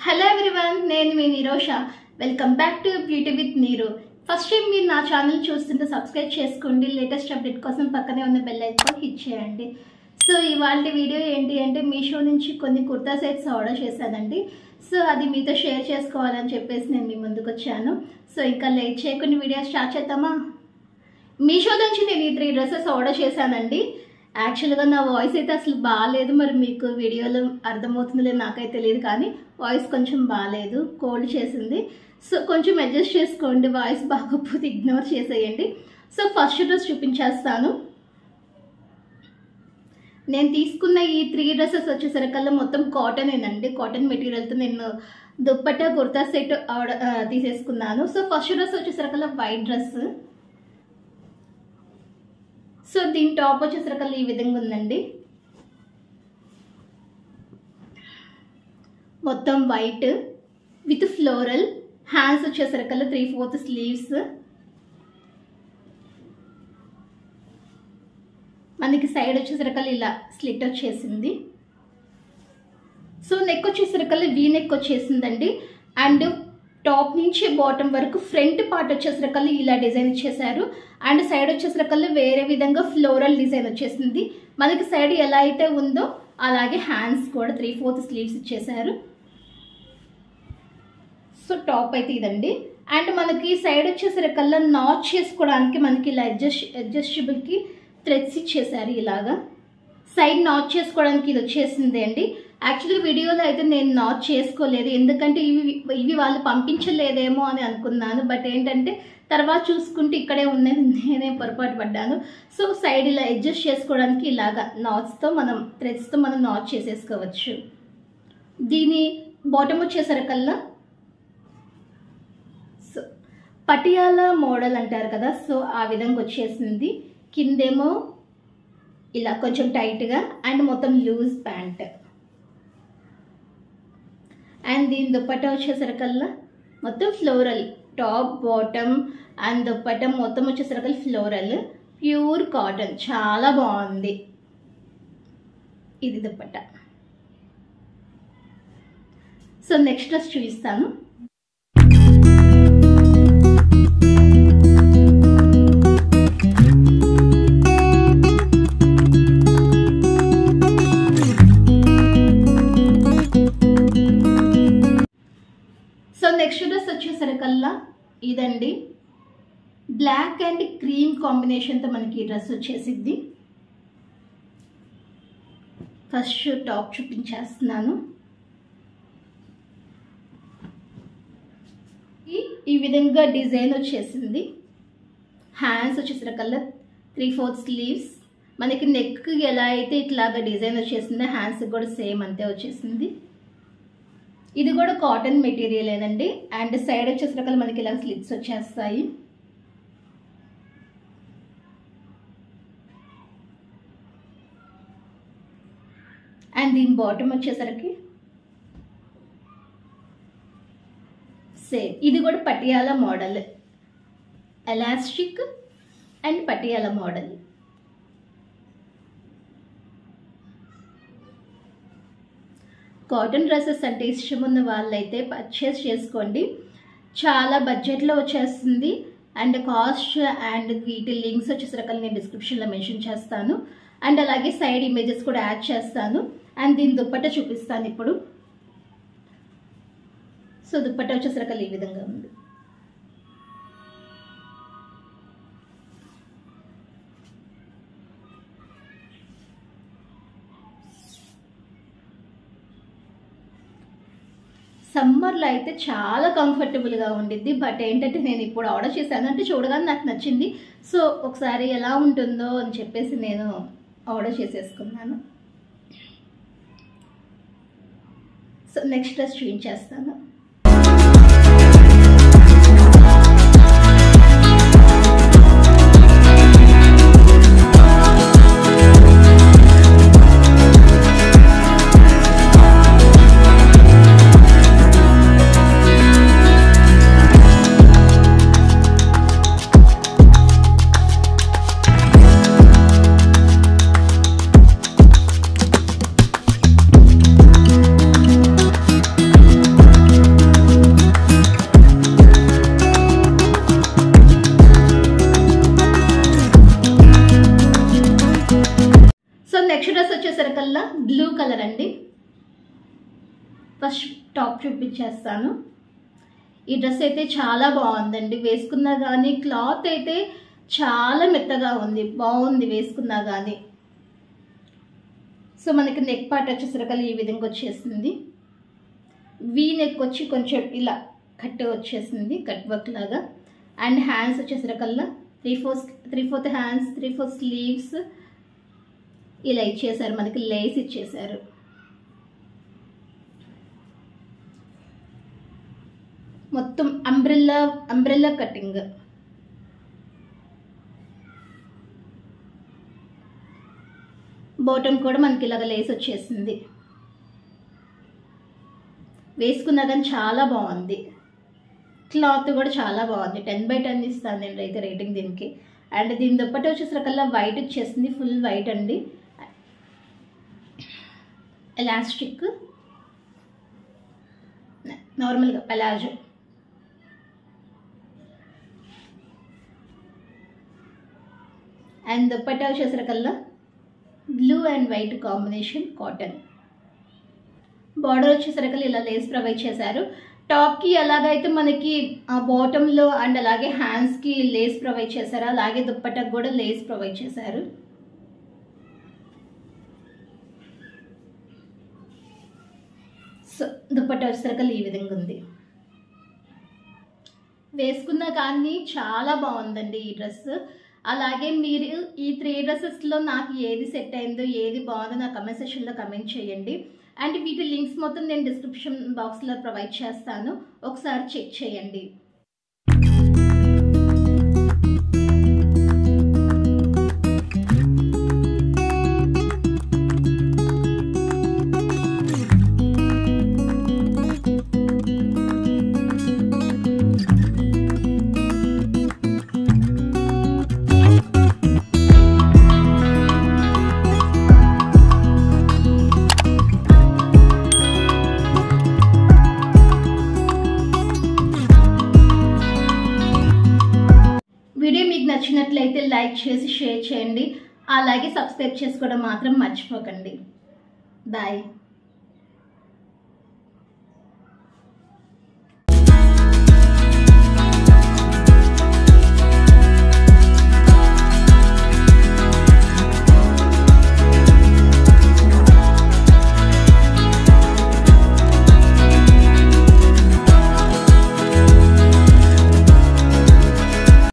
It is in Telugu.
హలో ఎవ్రీవన్, నేను మీ Nirosha. Welcome back to beauty with Neeru. First time మీరు నా ఛానల్ చూస్తుంటే సబ్స్క్రైబ్ చేసుకోండి. లేటెస్ట్ అప్డేట్ కోసం పక్కనే ఉన్న బెల్ ఐకాన్ హిట్ చేయండి. సో ఇవాళ వీడియో ఏంటి అంటే మీషో నుంచి కొన్ని కుర్తా సెట్స్ ఆర్డర్ చేశానండి. సో అది మీతో షేర్ చేసుకోవాలని చెప్పేసి నేను మీ ముందుకు వచ్చాను. సో ఇంకా లేట్ చేయకుండా వీడియో స్టార్ట్ చేద్దామా? మీషో నుంచి నేను ఈ 3 డ్రెస్సెస్ ఆర్డర్ చేశానండి. యాక్చువల్గా నా వాయిస్ అయితే అసలు బాగాలేదు, మరి మీకు వీడియోలో అర్థమవుతుందో లేదో నాకైతే తెలియదు, కానీ వాయిస్ కొంచెం బాగాలేదు, కోల్డ్ చేసింది. సో కొంచెం అడ్జస్ట్ చేసుకోండి, వాయిస్ బాగోకపోతే ఇగ్నోర్ చేసేయండి. సో ఫస్ట్ డ్రెస్ చూపించేస్తాను. నేను తీసుకున్న ఈ 3 డ్రెస్సెస్ వచ్చేసరికల్లా మొత్తం కాటనేనండి. కాటన్ మెటీరియల్తో నేను దుప్పట్టా కుర్తా సెట్ తీసేసుకున్నాను. సో ఫస్ట్ డ్రెస్ వచ్చేసరికల్లా వైట్ డ్రెస్. సో దీని టాప్ వచ్చేసరికల్లా ఈ విధంగా ఉందండి. మొత్తం వైట్ విత్ ఫ్లోరల్. హ్యాండ్స్ వచ్చేసరికల్లా 3/4 స్లీవ్స్. మనకి సైడ్ వచ్చేసరికల్లా ఇలా స్లిట్ వచ్చేసింది. సో నెక్ వచ్చేసరికల్లా వీ నెక్ వచ్చేసిందండి. అండ్ టాప్ నుంచి బాటమ్ వరకు ఫ్రంట్ పార్ట్ వచ్చేసరికల్లా ఇలా డిజైన్ ఇచ్చేసారు. అండ్ సైడ్ వచ్చేసరికల్లా వేరే విధంగా ఫ్లోరల్ డిజైన్ వచ్చేసింది. మనకి సైడ్ ఎలా అయితే ఉందో అలాగే హ్యాండ్స్ కూడా 3/4 స్లీవ్స్ ఇచ్చేసారు. సో టాప్ అయితే ఇదండి. అండ్ మనకి సైడ్ వచ్చేసరికల్లా నాచ్ చేసుకోవడానికి మనకి ఇలా అడ్జస్టబుల్కి థ్రెడ్స్ ఇచ్చేసారు. ఇలాగా సైడ్ నాచ్ చేసుకోవడానికి ఇది వచ్చేసింది అండి. యాక్చువల్లీ వీడియోలో అయితే నేను నాచ్ చేసుకోలేదు, ఎందుకంటే ఇవి వాళ్ళు పంపించలేదేమో అని అనుకున్నాను. బట్ ఏంటంటే తర్వాత చూసుకుంటే ఇక్కడే ఉన్నది, నేనే పొరపాటు పడ్డాను. సో సైడ్ ఇలా అడ్జస్ట్ చేసుకోవడానికి ఇలాగా నాచ్తో మనం థ్రెడ్స్తో మనం నాచ్ చేసేసుకోవచ్చు. దీని బాటమ్ వచ్చేసరికల్లా సో పటియాలా మోడల్ అంటారు కదా, సో ఆ విధంగా వచ్చేసింది. కిందేమో ఇలా కొంచెం టైట్గా అండ్ మొత్తం లూజ్ ప్యాంట్. అండ్ దీని దుప్పట్టా వచ్చేసరికల్లా మొత్తం floral, top bottom and dupatta మొత్తం వచ్చేసరికల్లా ఫ్లోరల్, ప్యూర్ కాటన్, చాలా బాగుంది. ఇది దుప్పట్టా. సో నెక్స్ట్ డ్రెస్ చూపిస్తాను. సో నెక్స్ట్ డ్రెస్ వచ్చేసరికల్లా ఇదండి. బ్లాక్ అండ్ క్రీమ్ కాంబినేషన్తో మనకి ఈ డ్రెస్ వచ్చేసిద్ది. ఫస్ట్ టాప్ చూపించేస్తున్నాను. ఈ విధంగా డిజైన్ వచ్చేసింది. హ్యాండ్స్ వచ్చేసరికల్లా 3/4 స్లీవ్స్. మనకి నెక్ ఎలా అయితే ఇట్లాగా డిజైన్ వచ్చేసిందో హ్యాండ్స్ కూడా సేమ్ అంతే వచ్చేసింది. ఇది కూడా కాటన్ మెటీరియల్ ఏనండి. అండ్ సైడ్ వచ్చేసరికల్లా మనకి ఇలా స్లిట్స్ వచ్చేస్తాయి. అండ్ దీని బాటమ్ వచ్చేసరికి సేమ్. ఇది కూడా Patiala model, elastic and Patiala model. Cotton dresses అంటే ఇష్టం ఉన్న వాళ్ళైతే పర్చేస్ చేసుకోండి. చాలా బడ్జెట్లో వచ్చేస్తుంది. అండ్ కాస్ట్ అండ్ వీటి లింక్స్ వచ్చేసరికి నేను డిస్క్రిప్షన్లో మెన్షన్ చేస్తాను. అండ్ అలాగే సైడ్ ఇమేజెస్ కూడా యాడ్ చేస్తాను. అండ్ దీని దుప్పట్టా చూపిస్తాను ఇప్పుడు. సో దుప్పట్టా వచ్చేసరికి ఈ విధంగా ఉంది. సమ్మర్లో అయితే చాలా కంఫర్టబుల్గా ఉండిద్ది. బట్ ఏంటంటే నేను ఇప్పుడు ఆర్డర్ చేశాను, అంటే చూడగానే నాకు నచ్చింది. సో ఒకసారి ఎలా ఉంటుందో అని చెప్పేసి నేను ఆర్డర్ చేసేసుకున్నాను. సో నెక్స్ట్ డ్రెస్ చూపించేస్తాను. ఫస్ట్ టాప్ చూపించేస్తాను. ఈ డ్రెస్ అయితే చాలా బాగుందండి, వేసుకున్నా కానీ క్లాత్ అయితే చాలా మెత్తగా ఉంది, బాగుంది వేసుకున్నా కానీ. సో మనకి నెక్ పార్ట్ వచ్చేసరికి ఈ విధంగా వచ్చేసింది. వీ నెక్ వచ్చి కొంచెం ఇలా కట్ వచ్చేసింది, కట్ వర్క్ లాగా. అండ్ హ్యాండ్స్ వచ్చేసరికల్లా 3/4 హ్యాండ్స్, 3/4 స్లీవ్స్ ఇలా ఇచ్చేసారు, మనకి లేస్ ఇచ్చేసారు. మొత్తం అంబ్రెల్లా కటింగ్. బాటమ్ కూడా మనకి ఇలాగ లేస్ వచ్చేసింది, వేసుకున్నా కానీ చాలా బాగుంది. క్లాత్ కూడా చాలా బాగుంది, 10/10 ఇస్తాను నేను అయితే రేటింగ్ దీనికి. అండ్ దీని దుప్పటి వచ్చేసరికల్లా వైట్ వచ్చేసింది, ఫుల్ వైట్ అండి. ఎలాస్టిక్ నార్మల్గా పలాజో. అండ్ దుప్పట్టా వచ్చేసరికల్లా blue and white combination cotton. Border వచ్చేసరికల్లా ఇలా లేస్ ప్రొవైడ్ చేశారు. టాప్కి ఎలాగైతే మనకి బాటంలో అండ్ అలాగే హ్యాండ్స్కి లేస్ ప్రొవైడ్ చేశారు, అలాగే దుప్పట్టకు కూడా లేస్ ప్రొవైడ్ చేశారు. సో దుప్పట్టా వచ్చేసరికల్లా ఈ విధంగా ఉంది, వేసుకున్నా కానీ చాలా బాగుందండి ఈ డ్రెస్. అలాగే మీరు ఈ 3 డ్రెస్సెస్లో నాకు ఏది సెట్ అయిందో, ఏది బాగుందో నా కమెంట్ సెక్షన్లో కమెంట్ చేయండి. అండ్ వీటి లింక్స్ మొత్తం నేను డిస్క్రిప్షన్ బాక్స్లో ప్రొవైడ్ చేస్తాను, ఒకసారి చెక్ చేయండి. వీడియో మీకు నచ్చినట్లయితే లైక్ చేసి షేర్ చేయండి, అలాగే సబ్స్క్రైబ్ చేసుకోవడం మాత్రం మర్చిపోకండి. బాయ్.